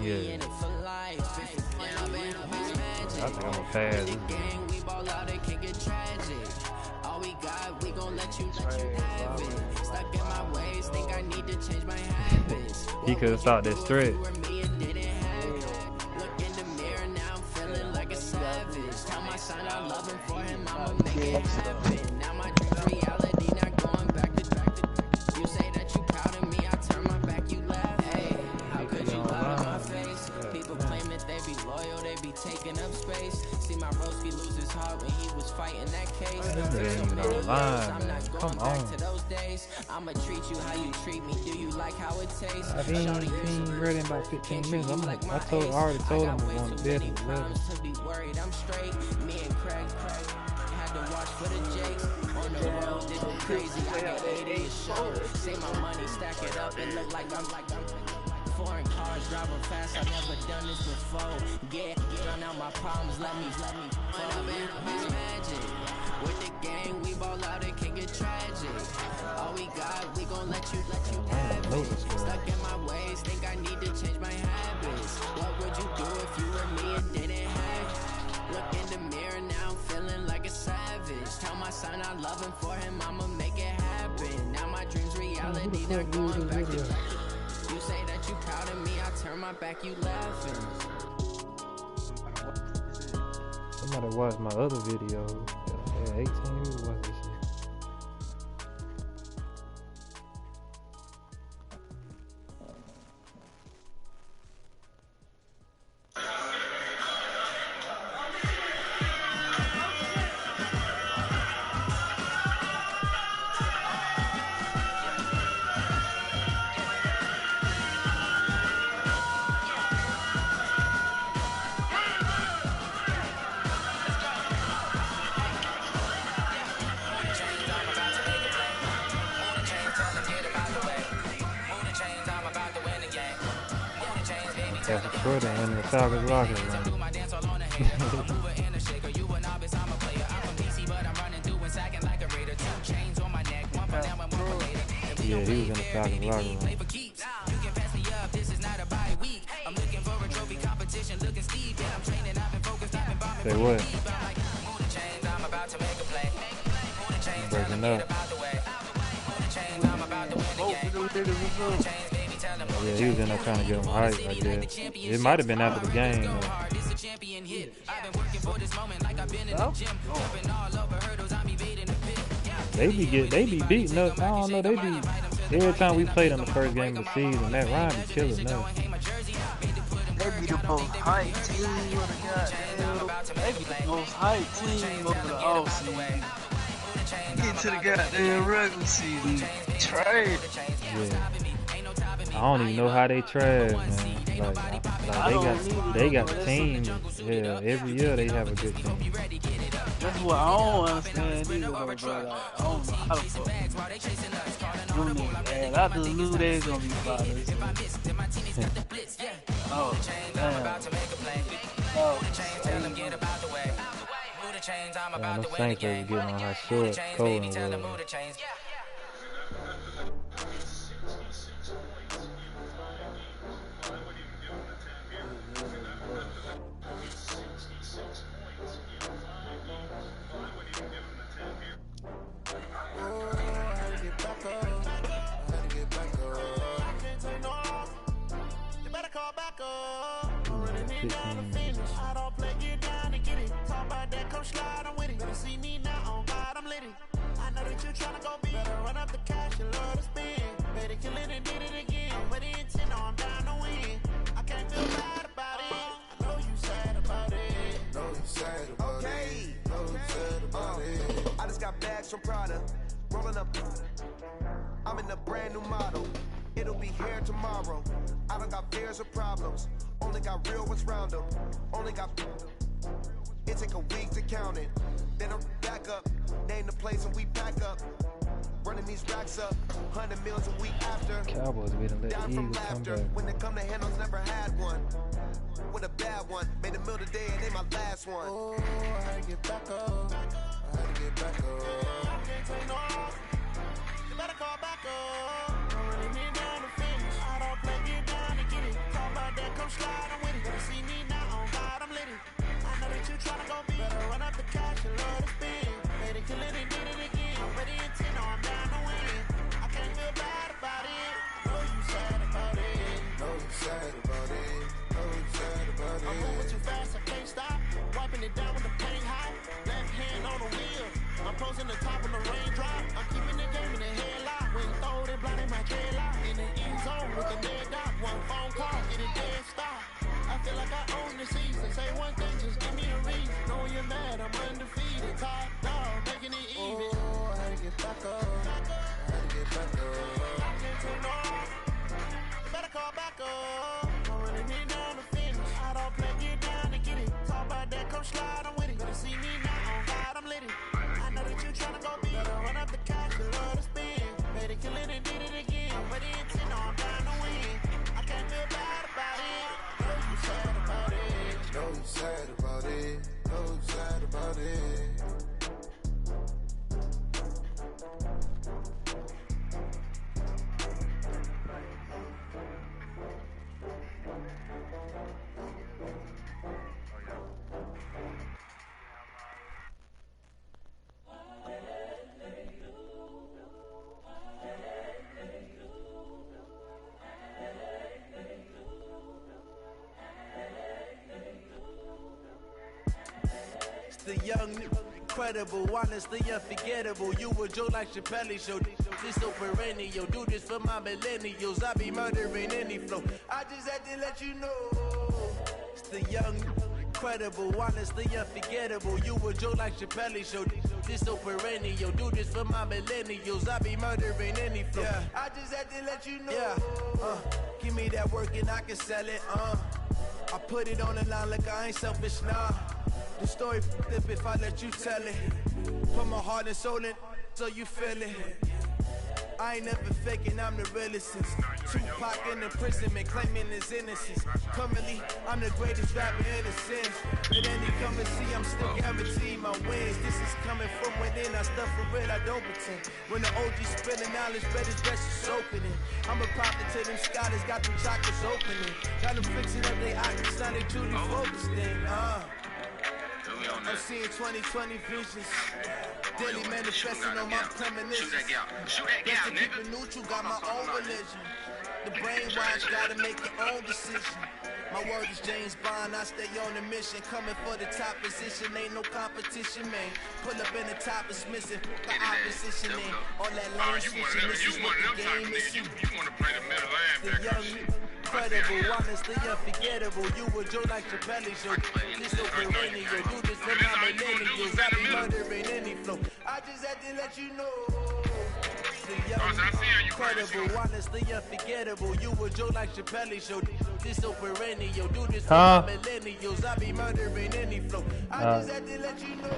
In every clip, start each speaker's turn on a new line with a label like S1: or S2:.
S1: Yeah. I think I'm gonna pass.
S2: We got, we gon' let you have it. Stuck in my ways, think I need to change my habits.
S1: He could have stopped that stretch.
S2: Look in the mirror, now I'm feeling like a savage. Tell my son I love him, for him I'ma make it happen. Now my dream's reality, not going back to you say that you proud of me, I turn my back, you laugh. Hey, how could you lie to my face? People claim that they be loyal, they be taking up space. See my broski lose his heart when he was fighting that case.
S1: I'm not going back to
S2: those days. I'ma treat you how you treat me. Do you like how it tastes?
S1: I ain't ready in about 15 minutes. I'm like, I already told him I want to bed.
S2: To be worried, I'm straight. Me and Craig had to watch for the Jakes. On the road, this was crazy. I got 80 a show. Say my money, stack it up, and look like I'm foreign cars, driving fast. I've never done this before. Get run out my problems. Let me. When I've been magic. With the gang, we ball out, it can get tragic. All we got, we gon' let you have it. Stuck in my ways, think I need to change my habits. What would you do if you were me and didn't have it? Look in the mirror, now I'm feeling like a savage. Tell my son I love him, for him I'ma make it happen. Now my dream's reality, not going back to you say that you proud of me, I turn my back, you laughing.
S1: Somebody watched my other video. Yeah, 18 years watch this shit. That's a short end in the Falcons locker room. Yeah, he was in the Falcons locker room. Say what? Breaking up. Yeah, he was in there trying to get him hype, I guess. It might have been after the game. They be beating us. I don't know, every time we played in the first game of the season, Matt Ryan be killing us.
S3: They be the most hype team they be the most hype team over the offseason. Get to the goddamn regular season. Trade.
S1: Yeah. I don't even know how they trash, man. Like they got teams. Yeah, every year they have a good team.
S3: That's what I don't understand either, though, bro. Like, I don't know how the fuck. Them niggas, after the New Day's gonna be fathers. Oh, damn.
S1: Yeah, them Saints are getting on how short Cole and whatever.
S4: I just got bags from Prada, rolling up. I'm in a brand new model. It'll be here tomorrow. I don't got fears or problems. Only got real ones round them. Only got. It take a week to count it. Then I'm back up. Name the place and we pack up. Running these racks up. 100 meals a week after.
S1: Cowboys beating the Eagles come back.
S4: When they come to handles, never had one. With a bad one. Made a meal today and they my last one. Oh, I had to get back up. I had to get back up. I can't take no off. You better call back up. I'm running it down to finish. I don't play, get down to get it. Talk about that, come
S2: slide, I'm with it. Better see me now, on God, I'm lit it. I know that you tryna go be. Better run up the cash, you love to spin. Made it, kill it, and did it again. Already intent, no, I'm down to win. I can't feel bad about it. Know you sad about it. Know you sad about it. Know you sad about it. I'm moving too fast, I can't stop. Wiping it down with the paint hot. Left hand on the wheel. I'm closing the top of the raindrop. I'm keeping the game in the headlock. When you throw it, blind in my dreadlock. In the end zone with the dead dot. One phone call, get a dead stop. I feel like I own the season. Say one thing, just give me a reason. Know you're mad, I'm undefeated. Top dog, making it even. Oh, I had to get back up. I had to get back up. I can't too long. You better call back up. I'm running me down to finish. I don't play, get down to get it. Talk about that, come slide, I'm with it. Better see me now, on God, I'm lit it. I know that you tryna go big. Better run up the cash, you love to spin. Made it, kill it, and did it again. But the intent, no, I'm down to win. I can't feel bad about it. Know you sad about it. Know you sad about it. Know you sad about it. The young, incredible, honestly unforgettable. You a Joe like Chappelle show. This so perennial. Do this for my millennials. I be murdering any flow. I just had to let you know. It's the young, incredible, honestly unforgettable. You a Joe like Chappelle show. This so perennial. Do this for my millennials. I be murdering any flow. Yeah. I just had to let you know. Yeah. Give me that work and I can sell it. I put it on the line like I ain't selfish, nah. The story flip if I let you tell it. Put my heart and soul in so you feel it. I ain't never faking, I'm the realest since Tupac in imprisonment, claiming his innocence. Currently, I'm the greatest rapper in a sense. At any currency, I'm still guaranteeing my wins. This is coming from within, I stuff for real, I don't pretend. When the OG spilling knowledge, bet his best is soaking it. I'm a prophet to them scholars, got them chakras opening. Got them fixing up they eyes, now they truly focused in. I'm seeing 2020 visions. Daily manifesting on my premonitions. Just to keep it neutral, got my own religion. The brainwash, gotta make your own decision. My word is James Bond, I stay on a mission. Coming for the top position, ain't no competition, man. Pull up in the top is missing, the opposition, man. All that lane switching, this is what the game is.
S5: You wanna play the middle linebacker.
S2: Incredible, honestly unforgettable. You a Joe like Chappelle show. This so perennial. Do this for my millennials. I be murdering any flow. I just had to let you know. The young, incredible, honestly unforgettable. You a Joe like Chappelle show. This so perennial. Do this for my millennials. I be murdering any flow. I just had to let you know.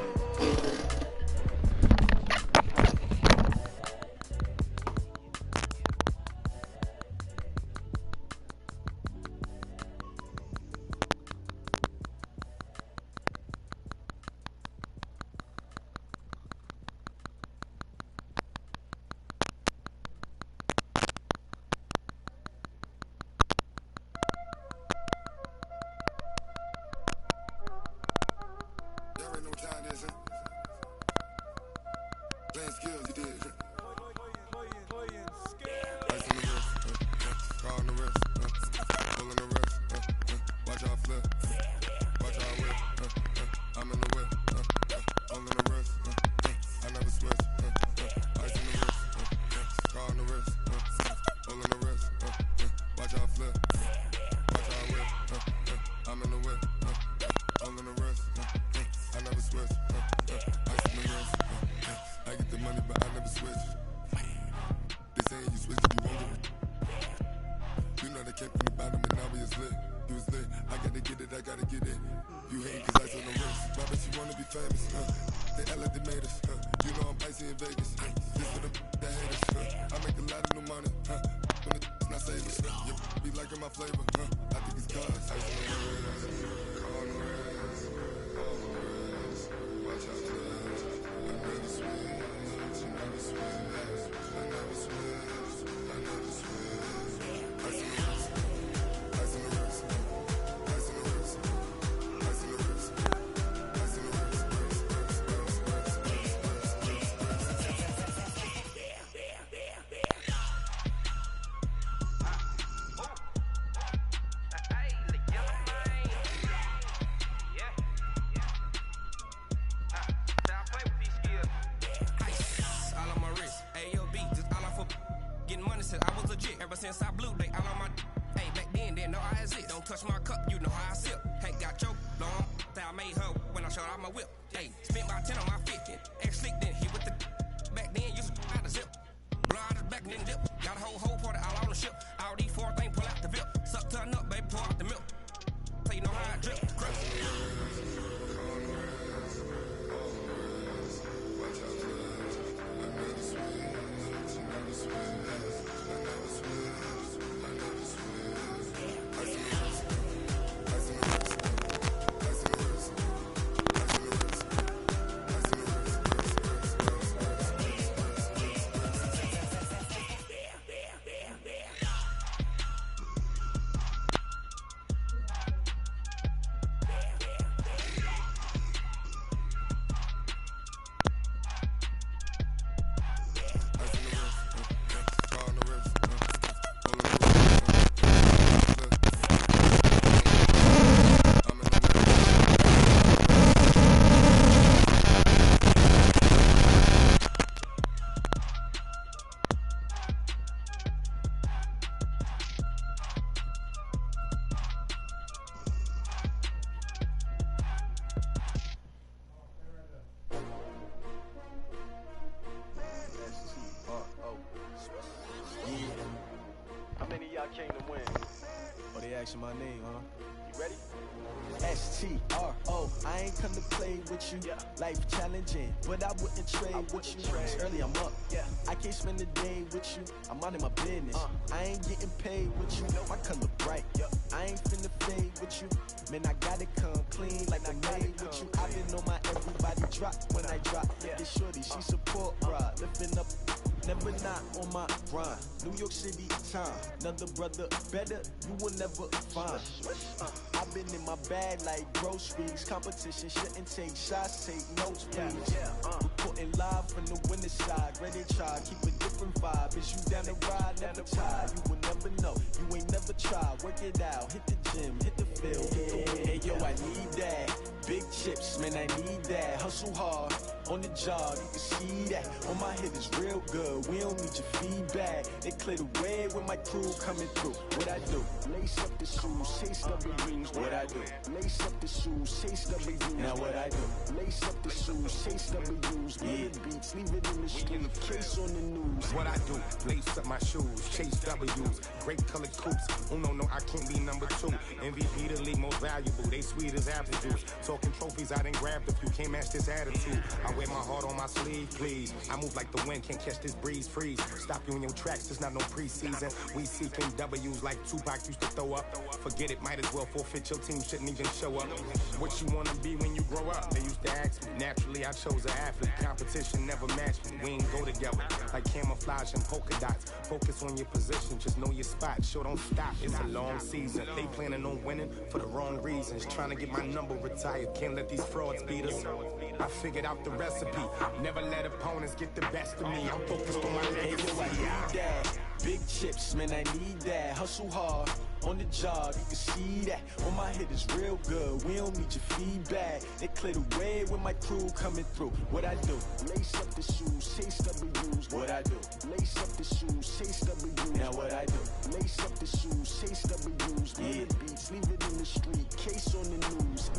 S2: touch my cup, you know how I sip. Hey, got your long, that I made her when I showed out my whip. Hey, spent about 10 on my 50. Ex slick then hit with the back then, used to out the zip. Blow out the back, then dip. Got a whole party all on the ship. All these four things pull out the VIP. Suck to a nut, baby, pour out the milk. So you know how I drip.
S6: Came to win. Oh, they asking my name, huh? You ready? S-T-R-O. I ain't come to play with you. Yeah. Life challenging, but I wouldn't trade with you. It's early, I'm up. Yeah. I can't spend the day with you. I'm minding my business. I ain't getting paid with you. My color bright. Yeah. I ain't finna fade with you. Man, I gotta come clean like I made with you. I been on my everybody drop when I drop. Yeah. This shorty, she support ride. Lifting up. Never not on my grind. New York City time. Another brother better, you will never find. I've been in my bag like groceries. Competition shouldn't take shots, take notes, please. Reporting live from the winning side. Ready to try, keep a different vibe. Is you down the ride, never tired. You will never know, you ain't never tried. Work it out, hit the gym, hit the field, hit the win. Hey yo, I need that. Big chips, man, I need that. Hustle hard, on the job, you can see that. On my head is real good, we don't need your feedback. They clear the way when my crew coming through. What I do? Lace up the shoes, chase W's. What I do? Lace up the shoes, chase W's. Now what I do? Lace up the shoes, chase W's. Yeah. Beats, leave it in the street, case on the news.
S7: What I do? Lace up my shoes, chase W's. Great colored coops. Oh no, I can't be number 2. MVP the league most valuable. They sweet as apple juice. Talking trophies, I done grabbed a few. Can't match this attitude. I wear my heart on my sleeve, please. I move like the wind, can't catch this breeze, freeze. Stop you in your tracks, there's not no preseason. We seeking W's like Tupac used to throw up. Forget it, might as well forfeit. Your team shouldn't even show up. What you wanna be when you grow up? They used to ask me. Naturally, I chose an athlete. Competition never matched me. We ain't go together like camouflage and polka dots. Focus on your position, just know your spot. Sure, don't stop. It's a long season. They planning on winning for the wrong reasons. Trying to get my number retired. Can't let these frauds beat us. I figured out the recipe. Never let opponents get the best of me. I'm focused on my legacy.
S6: I need that. Big chips, man, I need that. Hustle hard, on the job, you can see that. On my head is real good, we don't need your feedback. They clear the way when my crew coming through. What I do? Lace up the shoes, chase W's. What I do? Lace up the shoes, chase W's. Now what I do? Lace up the shoes, chase W's. Yeah. Beats, leave it in the street, case on the news.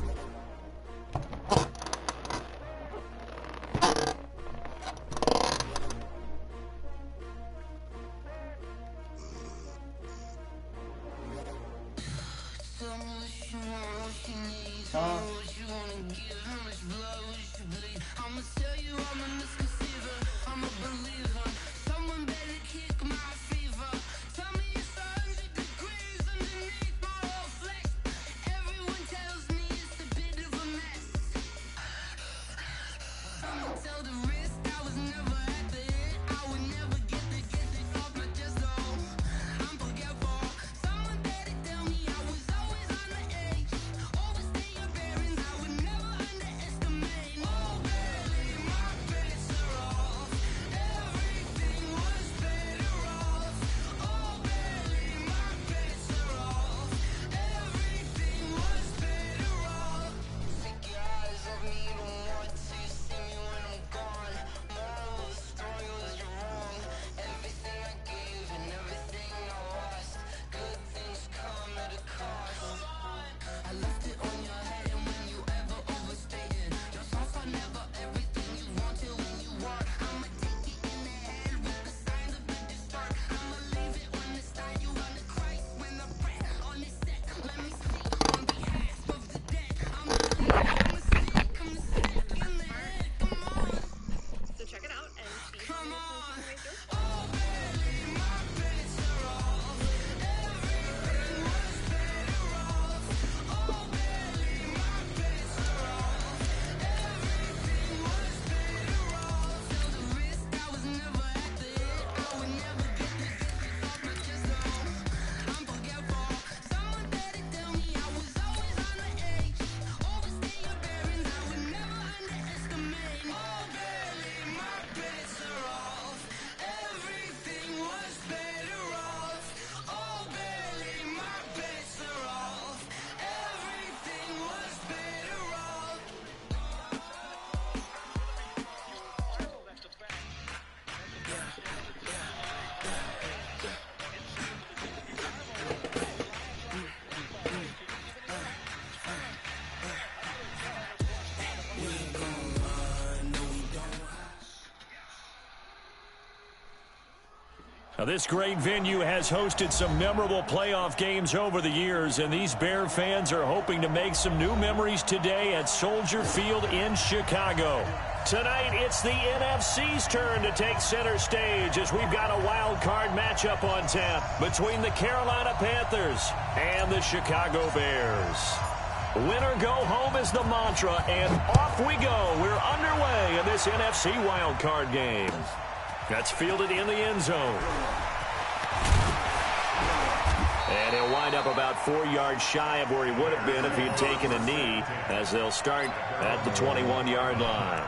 S8: Now, this great venue has hosted some memorable playoff games over the years, and these Bear fans are hoping to make some new memories today at Soldier Field in Chicago. Tonight, it's the NFC's turn to take center stage as we've got a wild card matchup on tap between the Carolina Panthers and the Chicago Bears. Win or go home is the mantra, and off we go. We're underway in this NFC wild card game. That's fielded in the end zone. And he'll wind up about 4 yards shy of where he would have been if he had taken a knee, as they'll start at the 21-yard line.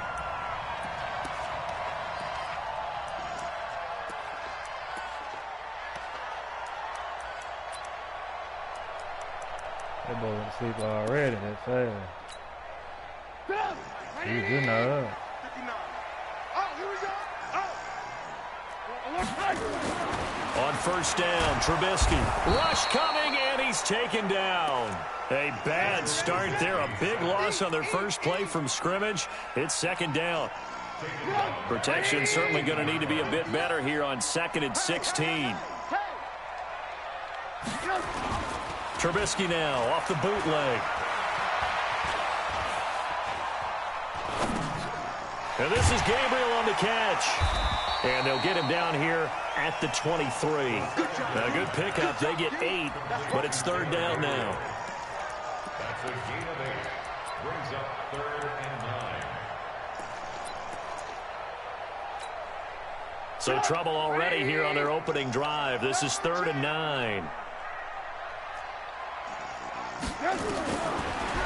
S1: That boy went to sleep already, that fast. He's good now.
S8: On first down, Trubisky. Rush coming, and he's taken down. A bad start there. A big loss on their first play from scrimmage. It's second down. Protection certainly going to need to be a bit better here on 2nd and 16. Trubisky now off the bootleg. And this is Gabriel on the catch. And they'll get him down here at the 23. A good pickup. They get 8, but it's third down now.
S9: That's a gain of 8. Brings up 3rd and 9.
S8: So trouble already here on their opening drive. This is 3rd and 9.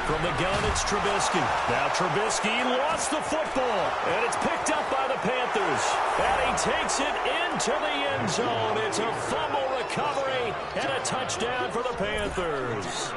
S8: From the gun, it's Trubisky. Now Trubisky lost the football, and it's picked up by the Panthers. And he takes it into the end zone. It's a fumble recovery and a touchdown for the Panthers.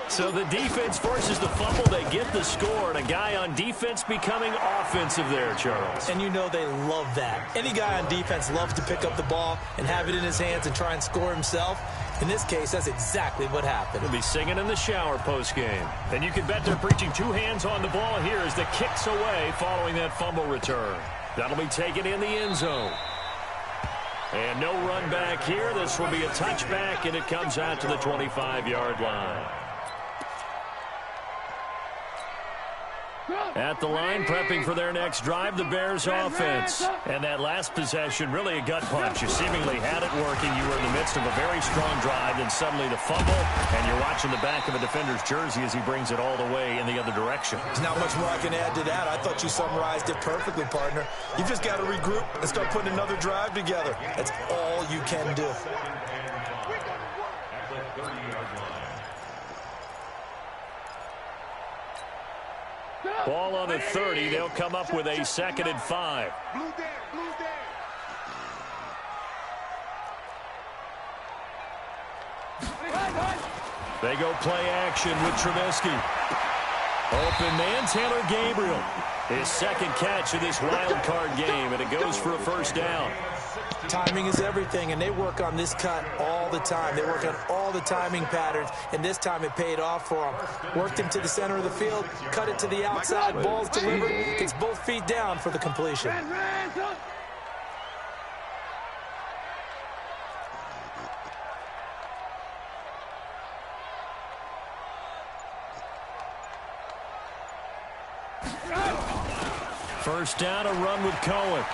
S8: So the defense forces the fumble. They get the score, and a guy on defense becoming offensive there, Charles.
S10: And you know they love that. Any guy on defense loves to pick up the ball and have it in his hands and try and score himself. In this case, that's exactly what happened.
S8: He'll be singing in the shower post-game. And you can bet they're preaching 2 hands on the ball here as the kick's away following that fumble return. That'll be taken in the end zone. And no run back here. This will be a touchback, and it comes out to the 25-yard line. At the line, prepping for their next drive, the Bears offense. And that last possession, really a gut punch. You seemingly had it working. You were in the midst of a very strong drive, then suddenly the fumble, and you're watching the back of a defender's jersey as he brings it all the way in the other direction.
S10: There's not much more I can add to that. I thought you summarized it perfectly, partner. You've just got to regroup and start putting another drive together. That's all you can do.
S8: Ball on the 30. They'll come up with a 2nd and 5. They go play action with Trubisky. Open man, Taylor Gabriel. His 2nd catch of this wild card game, and it goes for a first down.
S10: Timing is everything, and they work on this cut all the time. They work on all the timing patterns, and this time it paid off for them. Worked him to the center of the field, cut it to the outside, ball's delivered, gets both feet down for the completion.
S8: First down, a run with Cohen.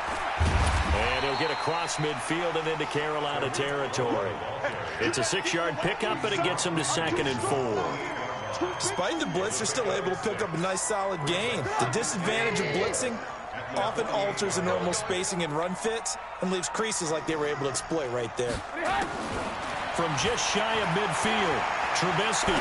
S8: And he'll get across midfield and into Carolina territory. It's a 6-yard pickup, and it gets him to 2nd and 4.
S10: Despite the blitz, they're still able to pick up a nice solid gain. The disadvantage of blitzing often alters the normal spacing and run fits and leaves creases like they were able to exploit right there.
S8: From just shy of midfield, Trubisky.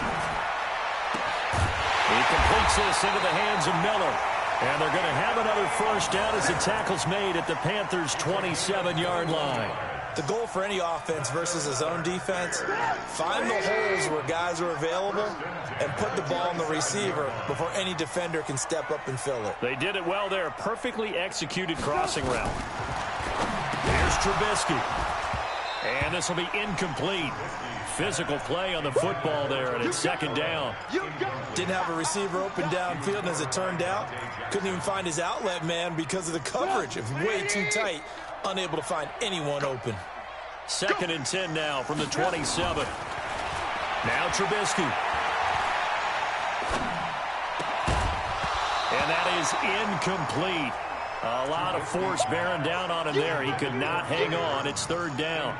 S8: He completes this into the hands of Miller. And they're going to have another first down as the tackle's made at the Panthers' 27-yard line.
S10: The goal for any offense versus a zone defense, find the holes where guys are available and put the ball on the receiver before any defender can step up and fill it.
S8: They did it well there. Perfectly executed crossing route. Here's Trubisky. And this will be incomplete. Physical play on the football there, and it's 2nd down.
S10: Didn't have a receiver open downfield, and as it turned out, couldn't even find his outlet man because of the coverage. It was way too tight. unable to find anyone open.
S8: 2nd and 10 now from the 27. Now Trubisky. And that is incomplete. A lot of force bearing down on him there. He could not hang on. It's 3rd down.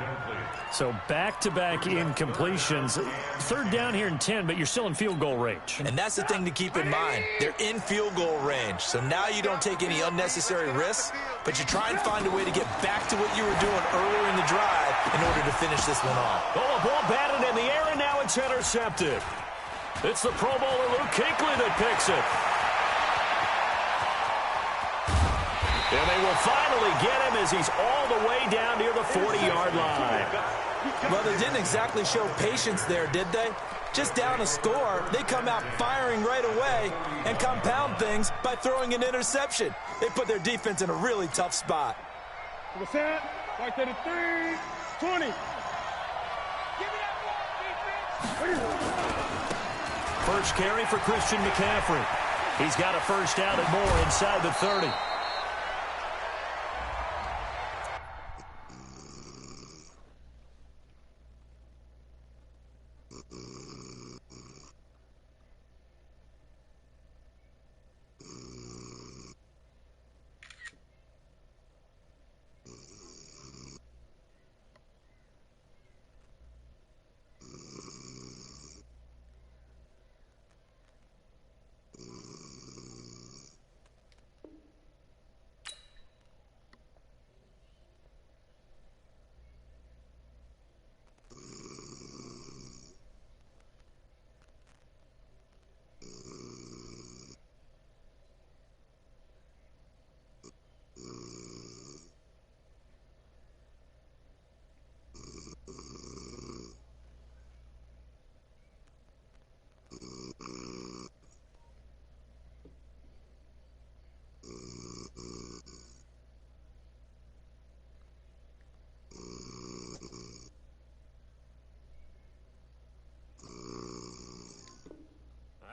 S8: So back-to-back incompletions. 3rd down here in 10, but you're still in field goal range.
S10: And that's the thing to keep in mind. They're in field goal range. So now you don't take any unnecessary risks, but you try and find a way to get back to what you were doing earlier in the drive in order to finish this one off.
S8: Oh, a ball batted in the air, and now it's intercepted. It's the Pro Bowler Luke Kuechly that picks it. And they will finally get him as he's all the way down near the 40-yard line.
S10: Well, they didn't exactly show patience there, did they? Just down a score, they come out firing right away and compound things by throwing an interception. They put their defense in a really tough spot.
S11: What's that? Right to the 3, 20.
S8: First carry for Christian McCaffrey. He's got a first down and more inside the 30.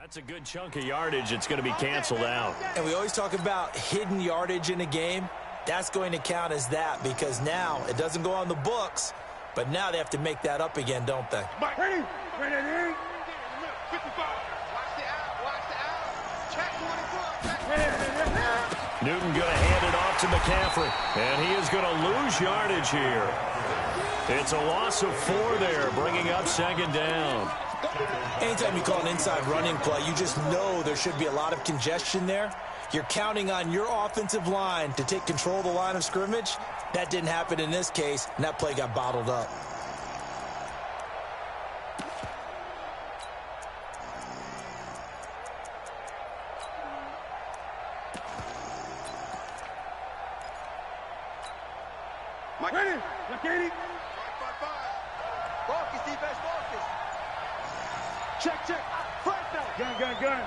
S8: That's a good chunk of yardage. It's going to be canceled out.
S10: And we always talk about hidden yardage in a game. That's going to count as that because now it doesn't go on the books, but now they have to make that up again, don't they?
S11: Ready?
S8: Newton going to hand it off to McCaffrey, and he is going to lose yardage here. It's a loss of 4 there, bringing up 2nd down.
S10: Anytime you call an inside running play, you just know there should be a lot of congestion there. You're counting on your offensive line to take control of the line of scrimmage. That didn't happen in this case, and that play got bottled up.
S11: Ready? Katie?
S12: Marcus, defense, Marcus.
S11: Check. Gun.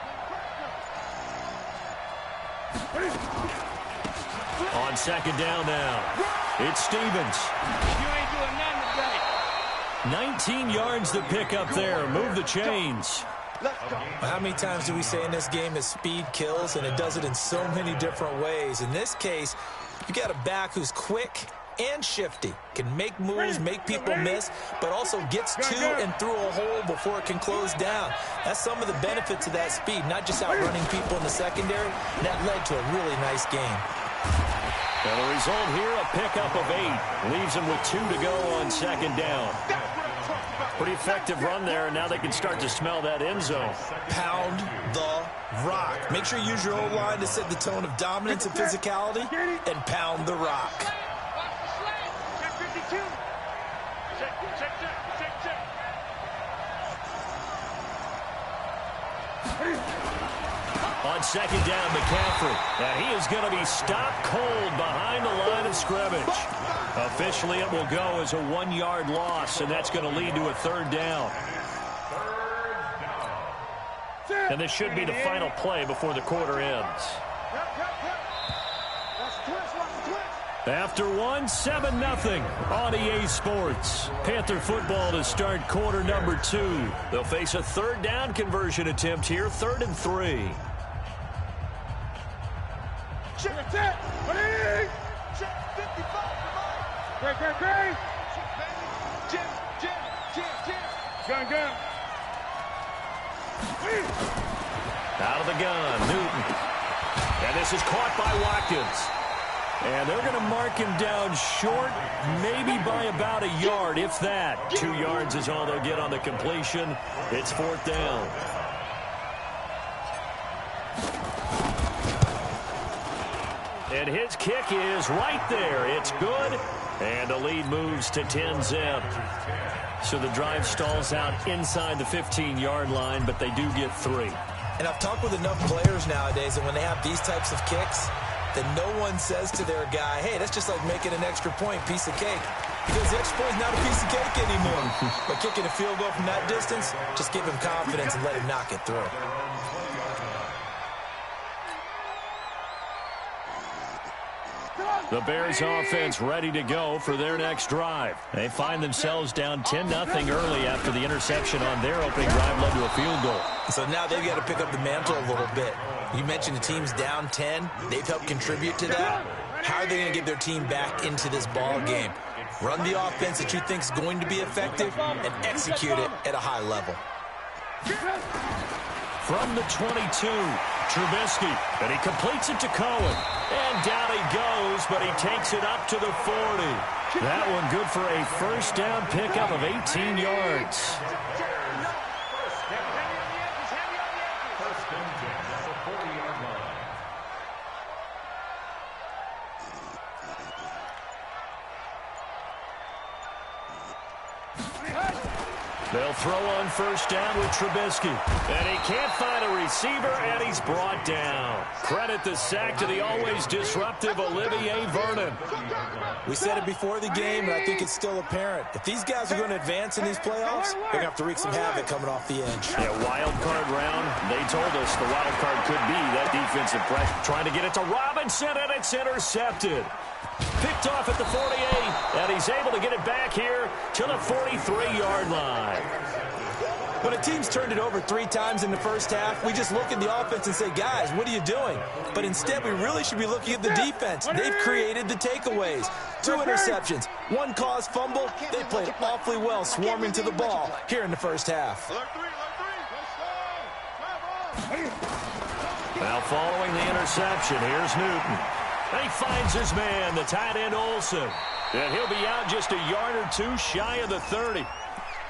S8: On 2nd down now, it's Stevens.
S11: You ain't doing nothing today.
S8: 19 yards to pick up there. Move the chains.
S10: How many times do we say in this game that speed kills, and it does it in so many different ways? In this case, you got a back who's quick and shifty, can make moves, make people miss, but also gets to and through a hole before it can close down. That's some of the benefits of that speed, not just outrunning people in the secondary. And that led to a really nice game.
S8: And the result here, a pickup of 8. Leaves him with 2 to go on 2nd down. Pretty effective run there, and now they can start to smell that end zone.
S10: Pound the rock. Make sure you use your O-line to set the tone of dominance and physicality, and pound the rock.
S8: On 2nd down, McCaffrey. And he is going to be stopped cold behind the line of scrimmage. Officially, it will go as a 1-yard loss, and that's going to lead to a 3rd down. And this should be the final play before the quarter ends. After 1, 7-0 on EA Sports. Panther football to start quarter number 2. They'll face a 3rd down conversion attempt here, 3rd and 3.
S11: Check. Ready? Check 55. Great. Jim. Gun.
S8: Out of the gun, Newton. And this is caught by Watkins. And they're going to mark him down short, maybe by about a yard, if that. 2 yards is all they'll get on the completion. It's 4th down. And his kick is right there. It's good. And the lead moves to 10-zip. So the drive stalls out inside the 15-yard line, but they do get 3.
S10: And I've talked with enough players nowadays, and when they have these types of kicks, that no one says to their guy, hey, that's just like making an extra point, piece of cake. Because the extra point is not a piece of cake anymore. But kicking a field goal from that distance, just give him confidence and let him knock it through.
S8: The Bears offense ready to go for their next drive. They find themselves down 10-0 early after the interception on their opening drive led to a field goal.
S10: So now they've got to pick up the mantle a little bit. You mentioned the team's down 10. They've helped contribute to that. How are they going to get their team back into this ball game? Run the offense that you think is going to be effective and execute it at a high level.
S8: From the 22, Trubisky, and he completes it to Cohen. And down he goes, but he takes it up to the 40. That one good for a first down pickup of 18 yards. They'll throw on first down with Trubisky. And he can't find a receiver, and he's brought down. Credit the sack to the always disruptive Olivier Vernon.
S10: We said it before the game, and I think it's still apparent. If these guys are going to advance in these playoffs, they're going to have to wreak some havoc coming off the edge.
S8: Yeah, wild card round. They told us the wild card could be that defensive pressure. Trying to get it to Robinson, and it's intercepted. Picked off at the 48, and he's able to get it back here to the 43-yard line.
S10: When a team's turned it over 3 times in the first half, we just look at the offense and say, guys, what are you doing? But instead, we really should be looking at the defense. They've created the takeaways. 2 interceptions, 1 caused fumble. They played awfully well swarming to the ball here in the first half.
S8: Now following the interception, here's Newton. And he finds his man, the tight end Olsen. And he'll be out just a yard or 2 shy of the 30.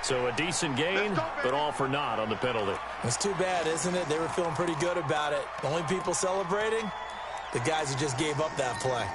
S8: So a decent gain, but all for naught on the penalty.
S10: It's too bad, isn't it? They were feeling pretty good about it. The only people celebrating, the guys who just gave up that play.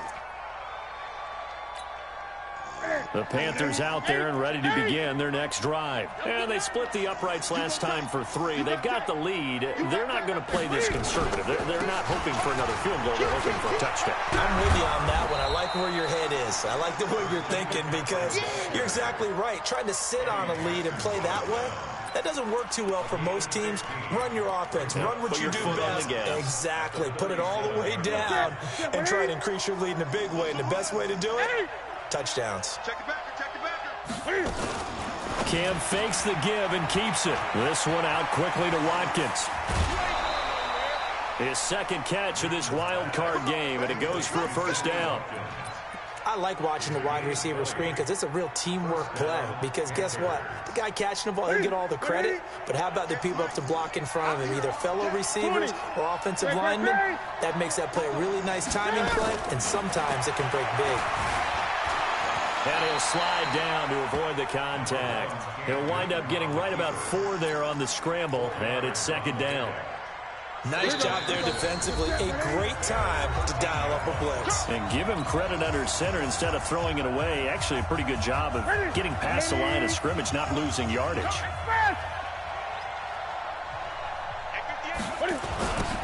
S8: The Panthers out there and ready to begin their next drive. And they split the uprights last time for 3. They've got the lead. They're not going to play this conservative. They're not hoping for another field goal. They're hoping for a touchdown.
S10: I'm with you on that one. I like where your head is. I like the way you're thinking because you're exactly right. Trying to sit on a lead and play that way, that doesn't work too well for most teams. Run your offense. Run what you do best. Exactly. Put it all the way down and try to increase your lead in a big way. And the best way to do it, touchdowns.
S8: Cam fakes the give and keeps it. This one out quickly to Watkins. His second catch of this wild card game, and it goes for a first down.
S10: I like watching the wide receiver screen because it's a real teamwork play. Because guess what? The guy catching the ball, he'll get all the credit. But how about the people up to block in front of him, either fellow receivers or offensive linemen? That makes that play a really nice timing play, and sometimes it can break big.
S8: And he'll slide down to avoid the contact. He'll wind up getting right about 4 there on the scramble, and it's second down.
S10: Nice job there defensively. A great time to dial up a blitz.
S8: And give him credit under center instead of throwing it away. Actually, a pretty good job of getting past the line of scrimmage, not losing yardage.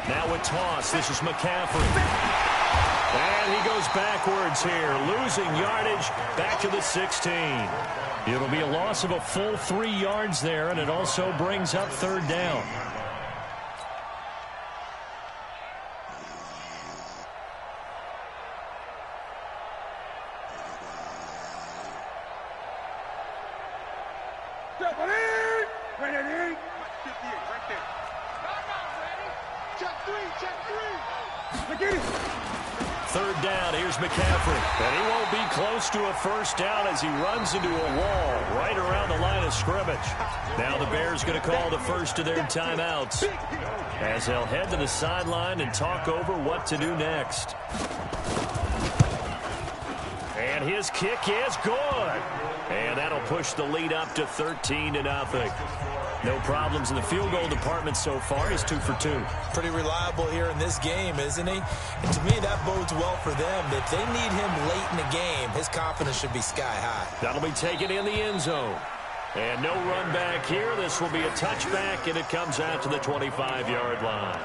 S8: Now with toss, this is McCaffrey. And he goes backwards here, losing yardage back to the 16. It'll be a loss of a full 3 yards there, and it also brings up third down. third down. Here's McCaffrey. And he won't be close to a first down as he runs into a wall right around the line of scrimmage. Now the Bears going to call the first of their timeouts as they'll head to the sideline and talk over what to do next. And his kick is good. And that'll push the lead up to 13-0. No problems in the field goal department so far. He's 2 for 2.
S10: Pretty reliable here in this game, isn't he? And to me, that bodes well for them. If they need him late in the game, his confidence should be sky high.
S8: That'll be taken in the end zone. And no run back here. This will be a touchback, and it comes out to the 25-yard line.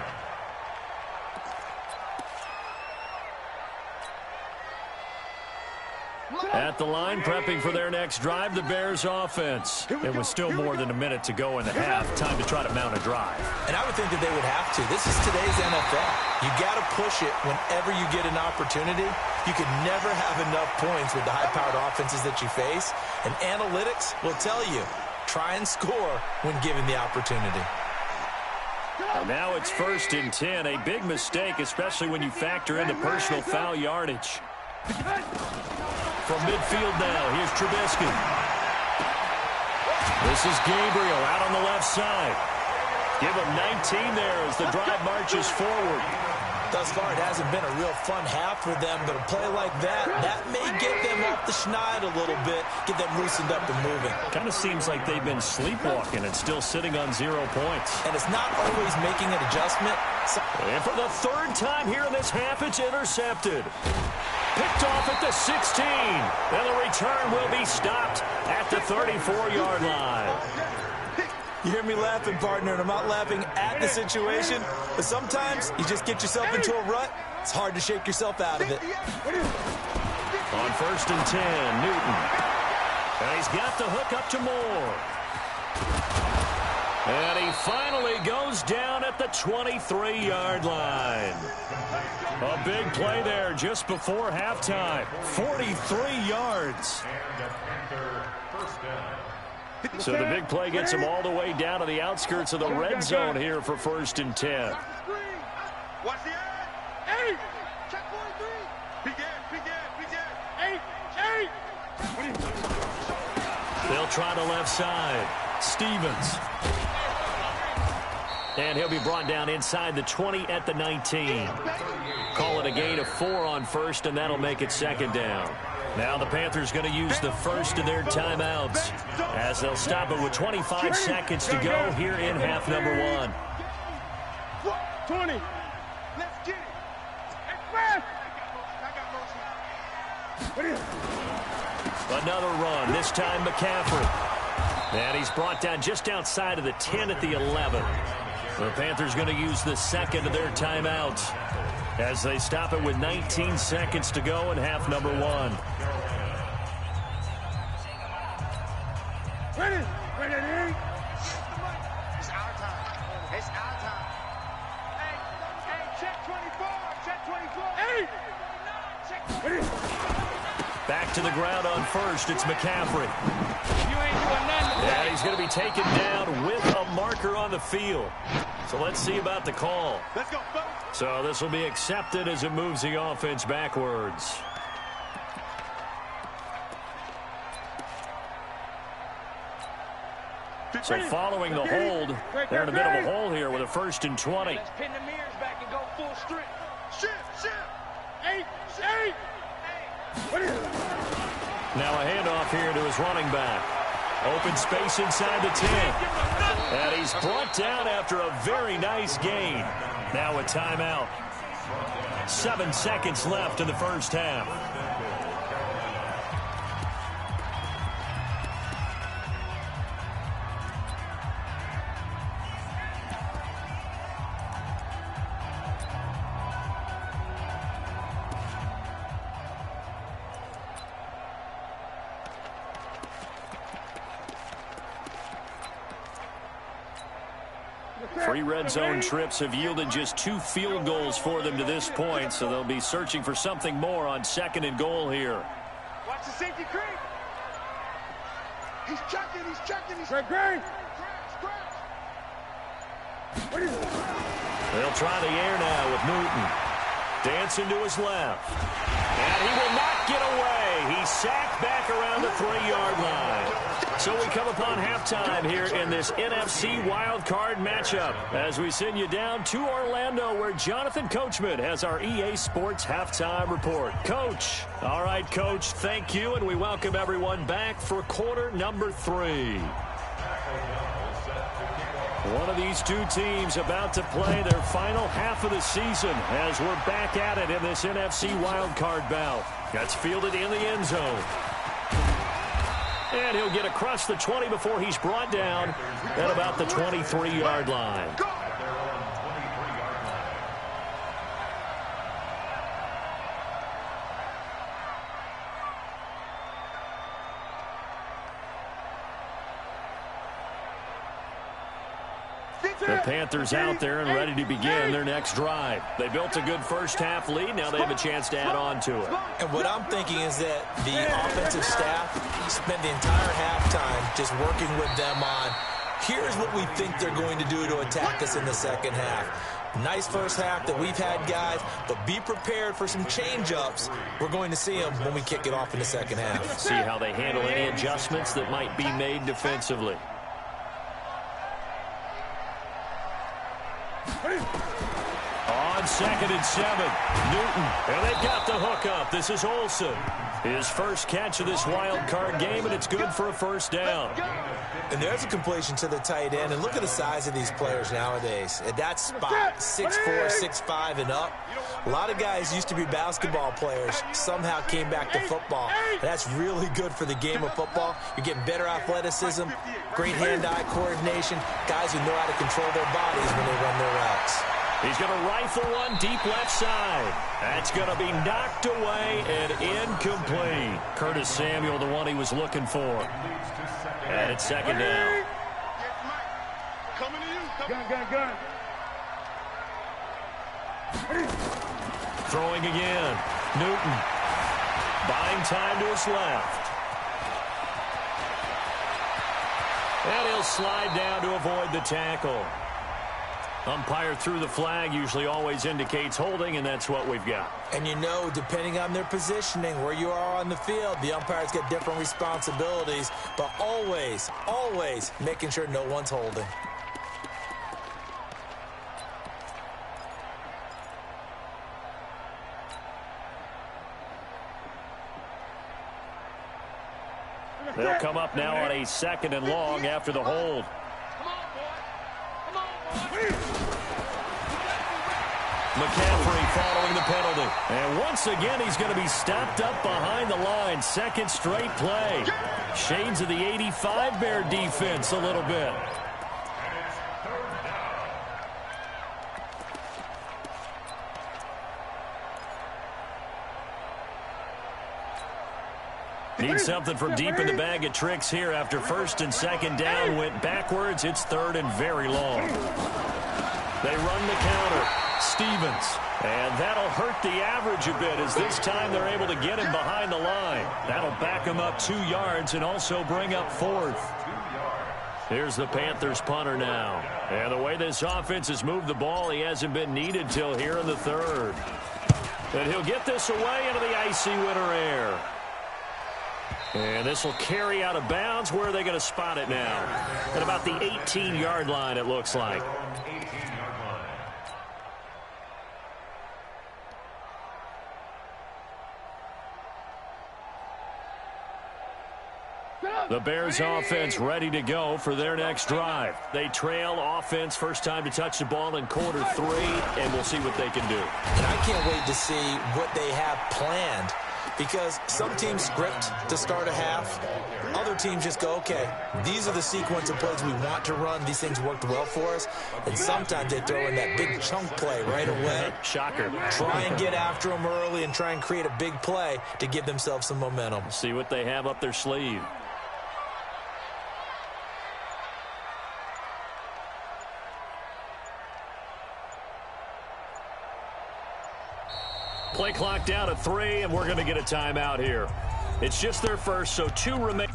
S8: At the line, prepping for their next drive, the Bears offense. It was still more than a minute to go in the half. Time to try to mount a drive.
S10: And I would think that they would have to. This is today's NFL. You got to push it whenever you get an opportunity. You can never have enough points with the high-powered offenses that you face. And analytics will tell you, try and score when given the opportunity.
S8: And now it's 1st and 10. A big mistake, especially when you factor in the personal foul yardage. From midfield now, here's Trubisky. This is Gabriel out on the left side. Give him 19 there as the drive marches forward.
S10: Thus far, it hasn't been a real fun half for them, but a play like that may get them off the schneid a little bit, get them loosened up and moving.
S8: Kind of seems like they've been sleepwalking and still sitting on 0 points.
S10: And it's not always making an adjustment.
S8: And for the third time here in this half, it's intercepted. Picked off at the 16. And the return will be stopped at the 34-yard line.
S10: You hear me laughing, partner, and I'm not laughing at the situation, but sometimes you just get yourself into a rut. It's hard to shake yourself out of it.
S8: On 1st and 10, Newton. And he's got the hook up to Moore. And he finally goes down at the 23-yard line. A big play there just before halftime. 43 yards. So the big play gets him all the way down to the outskirts of the red zone here for 1st and 10.
S11: Watch the eight. Check 43. Eight.
S8: They'll try the left side. Stevens. And he'll be brought down inside the 20 at the 19. Call it a gain of 4 on 1st, and that'll make it 2nd down. Now the Panthers going to use the first of their timeouts as they'll stop it with 25 seconds to go here in half number 1.
S11: 20. Let's get it.
S8: Another run, this time McCaffrey. And he's brought down just outside of the 10 at the 11. The Panthers going to use the second of their timeouts as they stop it with 19 seconds to go in half number 1.
S11: Ready.
S12: It's our time. It's our time.
S11: Hey, check 24. Check 24. Hey.
S8: Back to the ground on 1st. It's McCaffrey.
S11: You ain't doing nothing.
S8: And he's going to be taken down with a marker on the field. So let's see about the call.
S11: Let's go.
S8: So this will be accepted as it moves the offense backwards. So following the hold, they're in a bit of a hole here with a 1st and 20.
S11: Let's pin the mirrors back and go full strip. Shift. Eight.
S8: Now a handoff here to his running back. Open space inside the 10. And he's brought down after a very nice gain. Now a timeout. 7 seconds left in the first half. Three red zone trips have yielded just 2 field goals for them to this point, so they'll be searching for something more on 2nd and goal here.
S11: Watch the safety creep. He's checking. Great.
S8: They'll try the air now with Newton. Dancing to his left. And he will not get away. He's sacked back around the 3-yard line. So we come upon halftime here in this NFC Wild Card matchup as we send you down to Orlando where Jonathan Coachman has our EA Sports Halftime Report. Coach. All right, Coach, thank you, and we welcome everyone back for quarter number 3. One of these two teams about to play their final half of the season as we're back at it in this NFC Wild Card bout. That's fielded in the end zone. And he'll get across the 20 before he's brought down at about the 23-yard line. The Panthers out there and ready to begin their next drive. They built a good first-half lead. Now they have a chance to add on to it.
S10: And what I'm thinking is that the offensive staff spent the entire halftime just working with them on, here's what we think they're going to do to attack us in the second half. Nice first half that we've had, guys, but be prepared for some change-ups. We're going to see them when we kick it off in the second half.
S8: See how they handle any adjustments that might be made defensively. On 2nd and 7, Newton, and they've got the hook up. This is Olsen. His first catch of this wild card game, and it's good for a first down.
S10: And there's a completion to the tight end, and look at the size of these players nowadays. At that spot, 6'4", 6'5", and up. A lot of guys used to be basketball players, somehow came back to football. And that's really good for the game of football. You're getting better athleticism, great hand-eye coordination, guys who know how to control their bodies when they run their routes.
S8: He's going to rifle one deep left side. That's going to be knocked away and incomplete. Curtis Samuel, the one he was looking for. And it's second down.
S11: Coming to you. Gun.
S8: Throwing again. Newton. Buying time to his left. And he'll slide down to avoid the tackle. Umpire threw the flag, usually always indicates holding, and that's what we've got.
S10: And you know, depending on their positioning, where you are on the field, the umpires get different responsibilities, but always making sure no one's holding.
S8: They'll come up now on a 2nd and long after the hold. McCaffrey following the penalty. And once again, he's going to be stopped up behind the line. Second straight play. Shades of the 85 Bear defense a little bit. Need something from deep in the bag of tricks here after 1st and 2nd down. Went backwards. It's 3rd and very long. They run the counter. Stevens. And that'll hurt the average a bit as this time they're able to get him behind the line. That'll back him up 2 yards and also bring up 4th. Here's the Panthers punter now. And the way this offense has moved the ball, he hasn't been needed till here in the 3rd. And he'll get this away into the icy winter air. And this will carry out of bounds. Where are they going to spot it now? At about the 18-yard line, it looks like. The Bears offense ready to go for their next drive. They trail offense first time to touch the ball in quarter 3, and we'll see what they can do.
S10: And I can't wait to see what they have planned, because some teams script to start a half. Other teams just go, okay, these are the sequence of plays we want to run. These things worked well for us. And sometimes they throw in that big chunk play right away.
S8: Shocker.
S10: Try and get after them early and try and create a big play to give themselves some momentum.
S8: See what they have up their sleeve. Play clock down to 3, and we're going to get a timeout here. It's just their first, so 2 remain.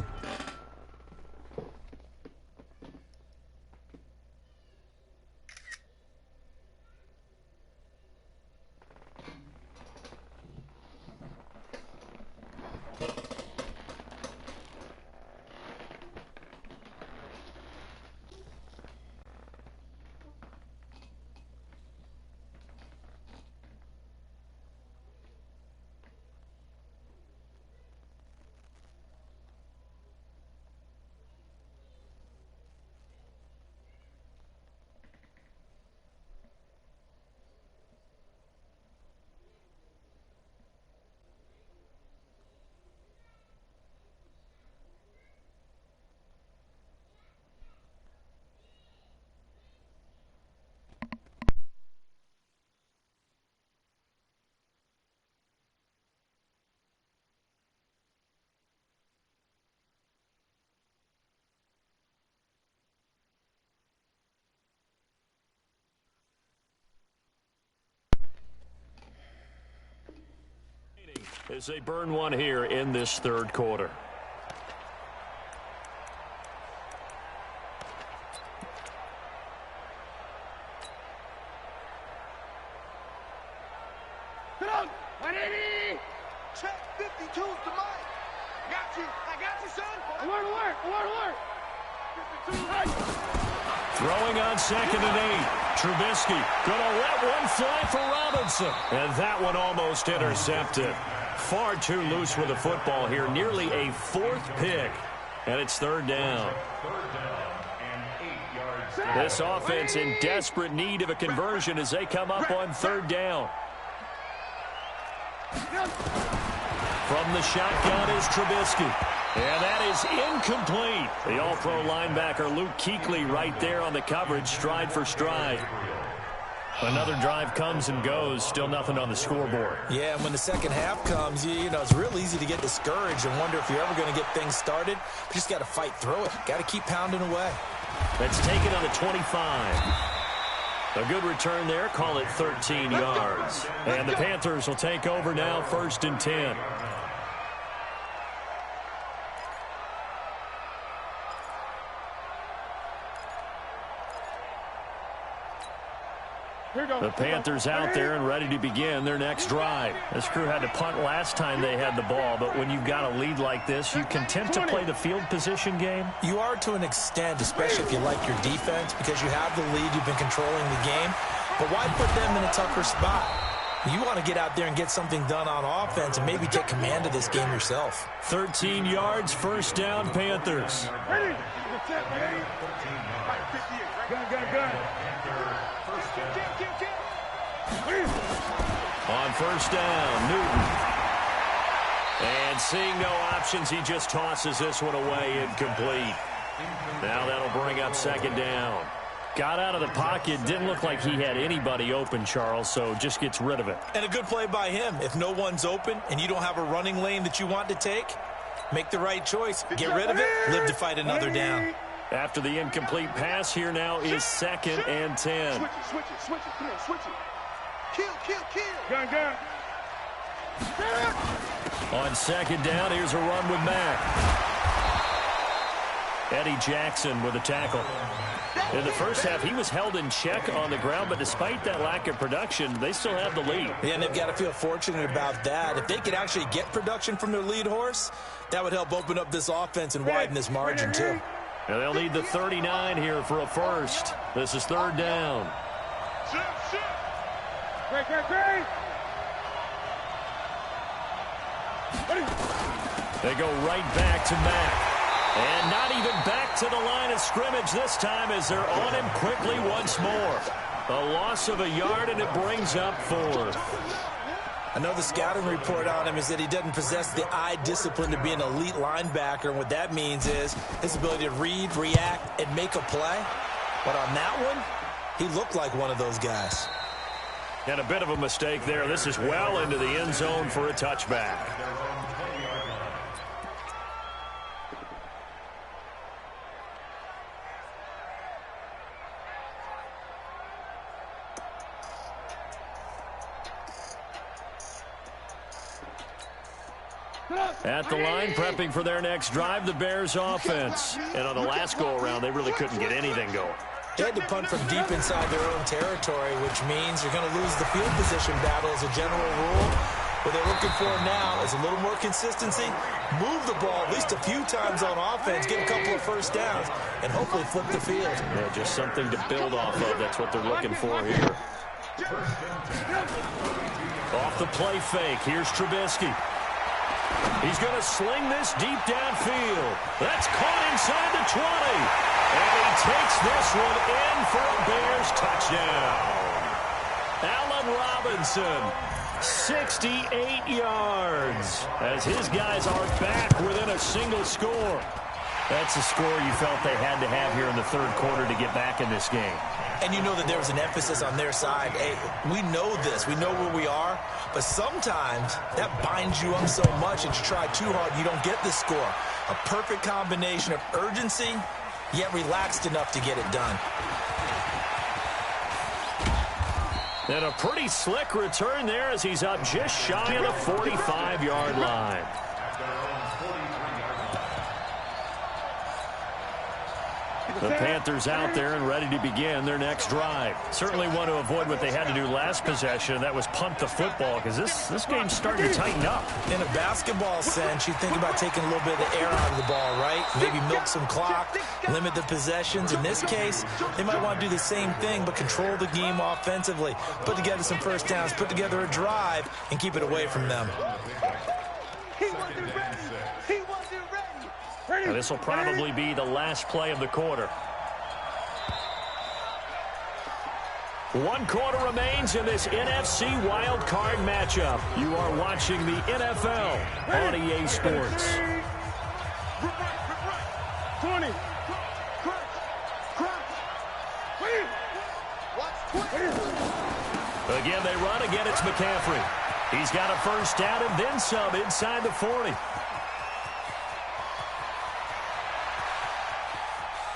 S8: As they burn one here in this third quarter.
S11: Get on! 180! Check 52's the mic. I got you, son. Alert. 52.
S8: Throwing on 2nd and 8. Trubisky gonna let one fly for Robinson. And that one almost intercepted. Far too loose with the football here. Nearly a 4th pick. And it's 3rd down. This offense in desperate need of a conversion as they come up on 3rd down. From the shotgun is Trubisky. And that is incomplete. The all-pro linebacker Luke Kuechly right there on the coverage, stride for stride. Another drive comes and goes, still nothing on the scoreboard.
S10: Yeah, and when the second half comes, you know, it's real easy to get discouraged and wonder if you're ever going to get things started. You just got to fight through it. Got to keep pounding away.
S8: That's taken on the 25. A good return there, call it 13 yards. And the Panthers will take over now, 1st and 10. The Panthers out there and ready to begin their next drive. This crew had to punt last time they had the ball, but when you've got a lead like this, you content to play the field position game?
S10: You are to an extent, especially if you like your defense, because you have the lead, you've been controlling the game. But why put them in a tougher spot? You want to get out there and get something done on offense and maybe take command of this game yourself.
S8: 13 yards, 1st down, Panthers.
S11: Ready? Gun.
S8: On 1st down, Newton. And seeing no options, he just tosses this one away, incomplete. Now that'll bring up 2nd down. Got out of the pocket, didn't look like he had anybody open, Charles, so just gets rid of it.
S10: And a good play by him. If no one's open and you don't have a running lane that you want to take, make the right choice. Get rid of it, live to fight another down.
S8: After the incomplete pass, here now is 2nd and 10.
S11: Switch it. Come on, switch it. Kill. Gun.
S8: On 2nd down, here's a run with Mack. Eddie Jackson with a tackle. In the first half, he was held in check on the ground, but despite that lack of production, they still have the lead.
S10: Yeah, and they've got to feel fortunate about that. If they could actually get production from their lead horse, that would help open up this offense and widen this margin, too.
S8: And they'll need the 39 here for a first. This is 3rd down.
S11: Great.
S8: They go right back to Mack. And not even back to the line of scrimmage this time as they're on him quickly once more. A loss of a yard, and it brings up 4th.
S10: Another scouting report on him is that he doesn't possess the eye discipline to be an elite linebacker. And what that means is his ability to read, react, and make a play. But on that one, he looked like one of those guys.
S8: And a bit of a mistake there. This is well into the end zone for a touchback. At the line, prepping for their next drive, the Bears offense. And on the last go-around, they really couldn't get anything going.
S10: They had to punt from deep inside their own territory, which means you're going to lose the field position battle as a general rule. What they're looking for now is a little more consistency, move the ball at least a few times on offense, get a couple of first downs, and hopefully flip the field.
S8: Yeah, just something to build off of. That's what they're looking for here. Off the play fake, here's Trubisky. He's going to sling this deep downfield. That's caught inside the 20. And he takes this one in for a Bears touchdown. Allen Robinson, 68 yards, as his guys are back within a single score. That's a score you felt they had to have here in the third quarter to get back in this game.
S10: And you know that there was an emphasis on their side. Hey, we know this. We know where we are. But sometimes that binds you up so much that you try too hard, you don't get the score. A perfect combination of urgency, yet relaxed enough to get it done.
S8: And a pretty slick return there as he's up just shy of the 45-yard line. The Panthers out there and ready to begin their next drive. Certainly want to avoid what they had to do last possession. That was punt the football, because this game's starting to tighten up.
S10: In a basketball sense, you think about taking a little bit of the air out of the ball, right? Maybe milk some clock, limit the possessions. In this case, they might want to do the same thing, but control the game offensively. Put together some first downs, put together a drive, and keep it away from them.
S8: Now, this will probably be the last play of the quarter. 1 quarter remains in this NFC Wild Card matchup. You are watching the NFL on EA Sports.
S11: 20.
S8: Again, they run. Again, it's McCaffrey. He's got a first down and then some inside the 40.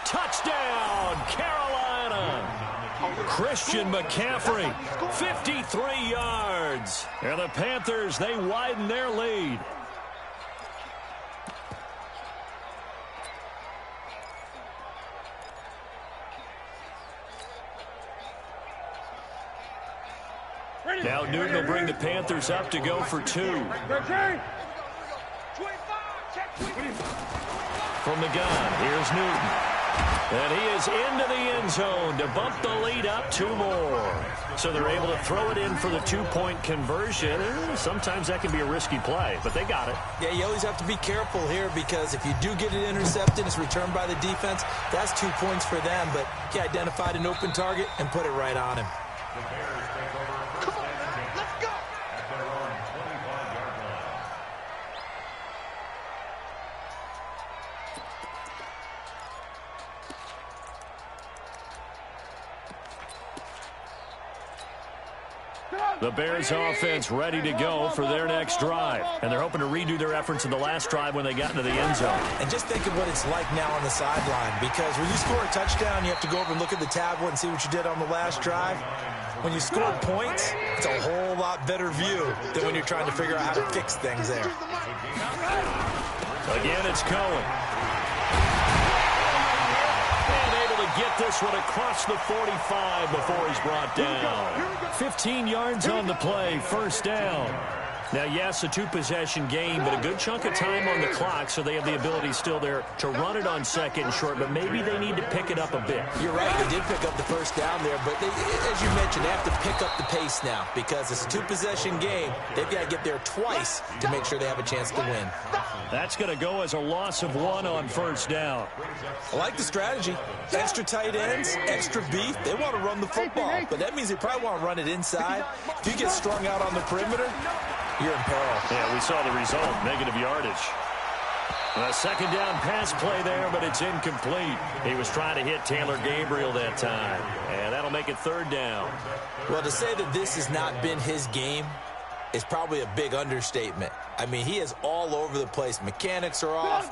S8: Touchdown, Carolina. Christian McCaffrey, 53 yards. And the Panthers, they widen their lead. Now Newton will bring the Panthers up to go for 2. From the gun, here's Newton. And he is into the end zone to bump the lead up 2 more. So they're able to throw it in for the 2-point conversion. Sometimes that can be a risky play, but they got it.
S10: Yeah, you always have to be careful here, because if you do get it intercepted, it's returned by the defense. That's 2 points for them, but he identified an open target and put it right on him.
S8: The Bears offense ready to go for their next drive. And they're hoping to redo their efforts in the last drive when they got into the end zone.
S10: And just think of what it's like now on the sideline, because when you score a touchdown, you have to go over and look at the tablet and see what you did on the last drive. When you scored points, it's a whole lot better view than when you're trying to figure out how to fix things there.
S8: Again, it's Cohen. Get this one across the 45 before he's brought down. 15 yards on the play, first down. Now, yes, a 2-possession game, but a good chunk of time on the clock, so they have the ability still there to run it on second and short, but maybe they need to pick it up a bit.
S10: You're right, they did pick up the first down there, but they, as you mentioned, they have to pick up the pace now, because it's a 2-possession game. They've got to get there twice to make sure they have a chance to win.
S8: That's going to go as a loss of 1 on first down.
S10: I like the strategy. Extra tight ends, extra beef. They want to run the football, but that means they probably want to run it inside. If you get strung out on the perimeter, you're in peril.
S8: Yeah, we saw the result, negative yardage. A second down pass play there, but it's incomplete. He was trying to hit Taylor Gabriel that time, and that'll make it third down.
S10: Well, to say that this has not been his game is probably a big understatement. I mean, he is all over the place. Mechanics are off,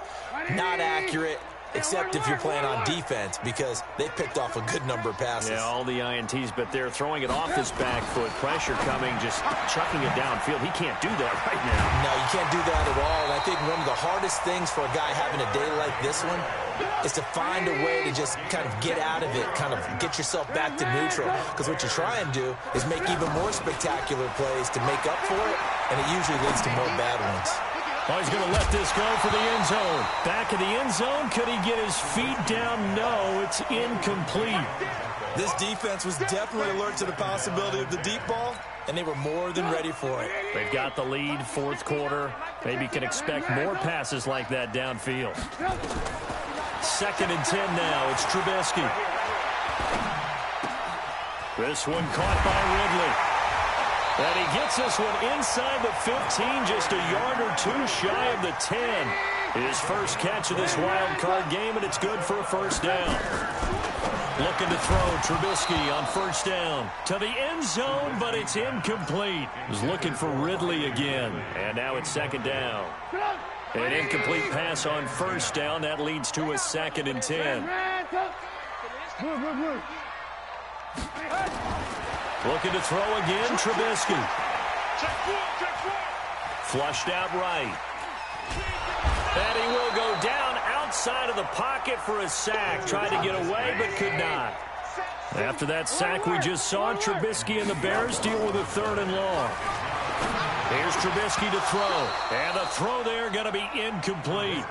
S10: not accurate, except if you're playing on defense, because they picked off a good number of passes.
S8: Yeah, all the INTs, but they're throwing it off his back foot. Pressure coming, just chucking it downfield. He can't do that right now.
S10: No, you can't do that at all. And I think one of the hardest things for a guy having a day like this one is to find a way to just kind of get out of it, kind of get yourself back to neutral. Because what you try and do is make even more spectacular plays to make up for it, and it usually leads to more bad ones.
S8: Oh, he's going to let this go for the end zone. Back of the end zone. Could he get his feet down? No, it's incomplete.
S10: This defense was definitely alert to the possibility of the deep ball, and they were more than ready for it.
S8: They've got the lead, fourth quarter. Maybe can expect more passes like that downfield. 2nd and 10 now. It's Trubisky. This one caught by Ridley. And he gets this one inside the 15, just a yard or 2 shy of the 10. His first catch of this wild card game, and it's good for a first down. Looking to throw, Trubisky on first down to the end zone, but it's incomplete. He's looking for Ridley again, and now it's 2nd down. An incomplete pass on first down. That leads to a 2nd and 10. Looking to throw again, Trubisky. Flushed out right. And he will go down outside of the pocket for a sack. Tried to get away, but could not. After that sack we just saw, Trubisky and the Bears deal with a 3rd and long. Here's Trubisky to throw. And the throw there going to be incomplete.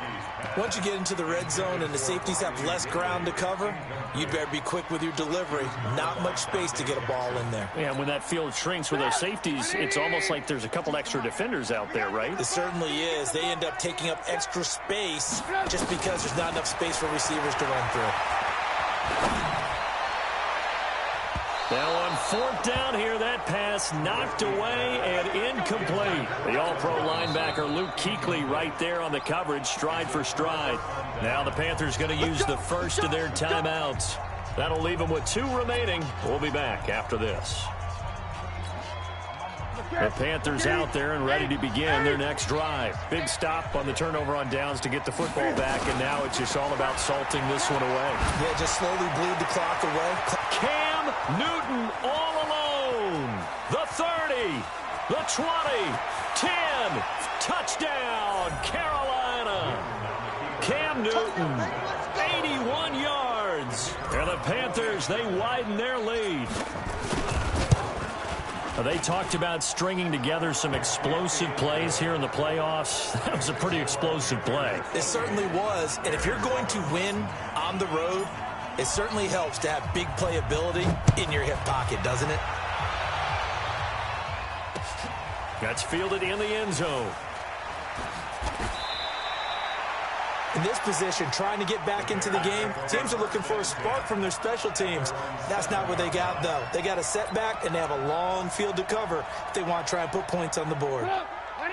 S10: Once you get into the red zone and the safeties have less ground to cover, you'd better be quick with your delivery. Not much space to get a ball in there.
S8: Yeah, when that field shrinks with those safeties, it's almost like there's a couple extra defenders out there, right?
S10: It certainly is. They end up taking up extra space just because there's not enough space for receivers to run through.
S8: Now on 4th down here, that pass knocked away and incomplete. The all-pro linebacker Luke Kuechly right there on the coverage, stride for stride. Now the Panthers going to use the first of their timeouts. That'll leave them with 2 remaining. We'll be back after this. The Panthers out there and ready to begin their next drive. Big stop on the turnover on downs to get the football back, and now it's just all about salting this one away.
S10: Yeah, just slowly bleed the clock away.
S8: Cam Newton all alone. The 30, the 20, 10, touchdown, Carolina. Cam Newton, 81 yards. And the Panthers, they widen their lead. They talked about stringing together some explosive plays here in the playoffs. That was a pretty explosive play.
S10: It certainly was. And if you're going to win on the road, it certainly helps to have big playability in your hip pocket, doesn't it?
S8: That's fielded in the end zone.
S10: In this position, trying to get back into the game, teams are looking for a spark from their special teams. That's not what they got, though. They got a setback, and they have a long field to cover if they want to try and put points on the board.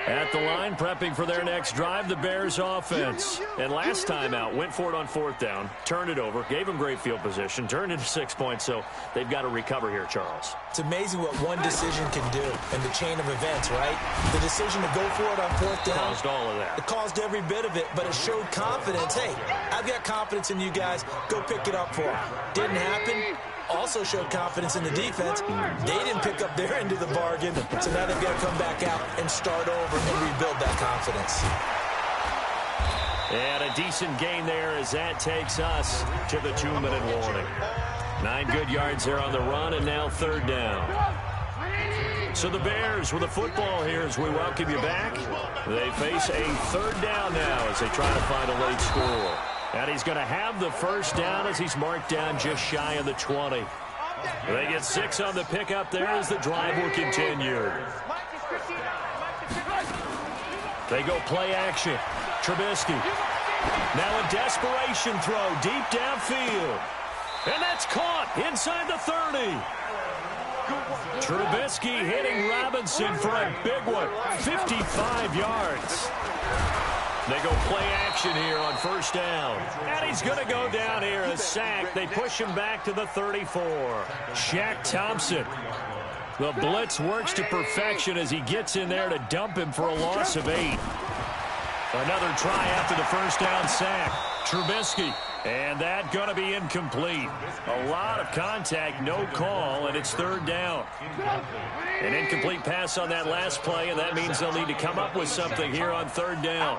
S8: At the line, prepping for their next drive, the Bears offense. And last time out, went for it on 4th down, turned it over, gave them great field position, turned into 6 points, so they've got to recover here, Charles.
S10: It's amazing what one decision can do in the chain of events, right? The decision to go for it on 4th down.
S8: Caused all of that.
S10: It caused every bit of it, but it showed confidence. Hey, I've got confidence in you guys. Go pick it up for them. Didn't happen. Also showed confidence in the defense. They didn't pick up their end of the bargain, so now they've got to come back out and start over and rebuild that confidence.
S8: And a decent gain there as that takes us to the 2-minute warning. 9 good yards there on the run, and now 3rd down. So the Bears with the football here as we welcome you back. They face a 3rd down now as they try to find a late score. And he's going to have the first down as he's marked down just shy of the 20. They get 6 on the pickup there as the drive will continue. They go play action. Trubisky. Now a desperation throw deep downfield. And that's caught inside the 30. Trubisky hitting Robinson for a big one. 55 yards. They go play action here on 1st down. And he's going to go down here, a sack. They push him back to the 34. Shaq Thompson. The blitz works to perfection as he gets in there to dump him for a loss of 8. Another try after the 1st down sack. Trubisky. And that going to be incomplete. A lot of contact, no call, and it's 3rd down. An incomplete pass on that last play, and that means they'll need to come up with something here on 3rd down.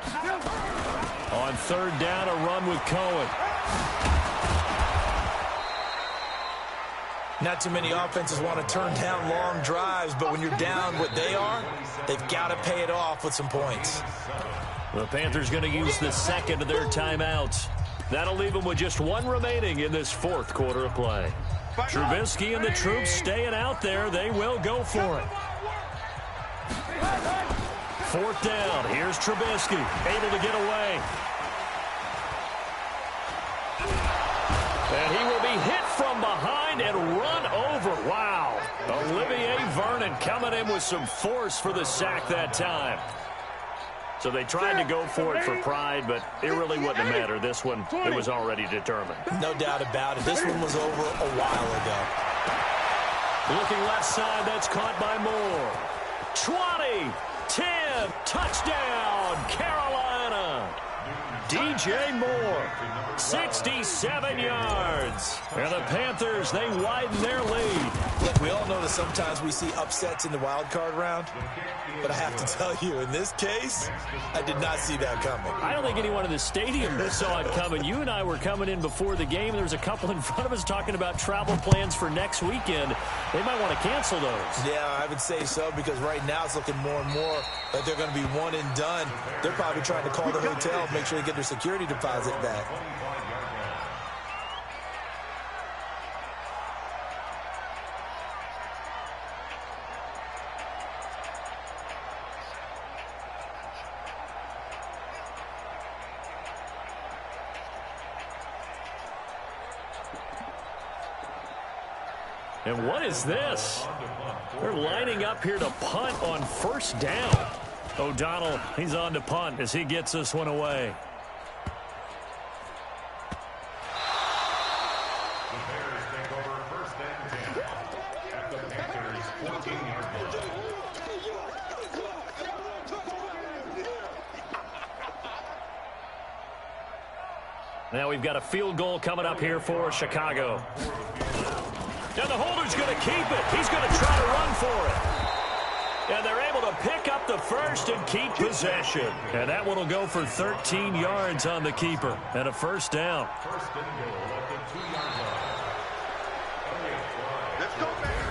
S8: On 3rd down, a run with Cohen.
S10: Not too many offenses want to turn down long drives, but when you're down what they are, they've got to pay it off with some points.
S8: The Panthers going to use the 2nd of their timeouts. That'll leave them with just 1 remaining in this 4th quarter of play. Trubisky and the troops staying out there. They will go for it. 4th down. Here's Trubisky, able to get away. And he will be hit from behind and run over. Wow. Olivier Vernon coming in with some force for the sack that time. So they tried to go for it for pride, but it really wouldn't have mattered. This one, it was already determined.
S10: No doubt about it. This one was over a while ago.
S8: Looking left side, that's caught by Moore. 20, 10, touchdown, Carolina. DJ Moore, 67 yards. And the Panthers, they widen their lead.
S10: Look, we all know that sometimes we see upsets in the wild card round, but I have to tell you, in this case, I did not see that coming.
S8: I don't think anyone in the stadium saw it coming. You and I were coming in before the game. There was a couple in front of us talking about travel plans for next weekend. They might want to cancel those.
S10: Yeah, I would say so, because right now it's looking more and more like they're going to be one and done. They're probably trying to call the hotel, make sure they get their security deposit back.
S8: And what is this? They're lining up here to punt on first down. O'Donnell, he's on to punt as he gets this one away.
S9: The Bears take over first and 10 at the Panthers' 14-yard line.
S8: Now we've got a field goal coming up here for Chicago. And the holder's going to keep it. He's going to try to run for it. And they're able to pick up the first and keep possession. And that one will go for 13 yards on the keeper and a first down.
S9: First and goal at the 2-yard line.
S11: Let's go, man.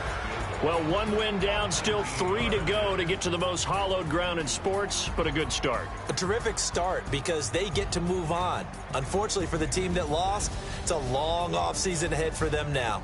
S8: Well, one win down, still 3 to go to get to the most hallowed ground in sports, but a good start.
S10: A terrific start because they get to move on. Unfortunately for the team that lost, it's a long offseason ahead for them now.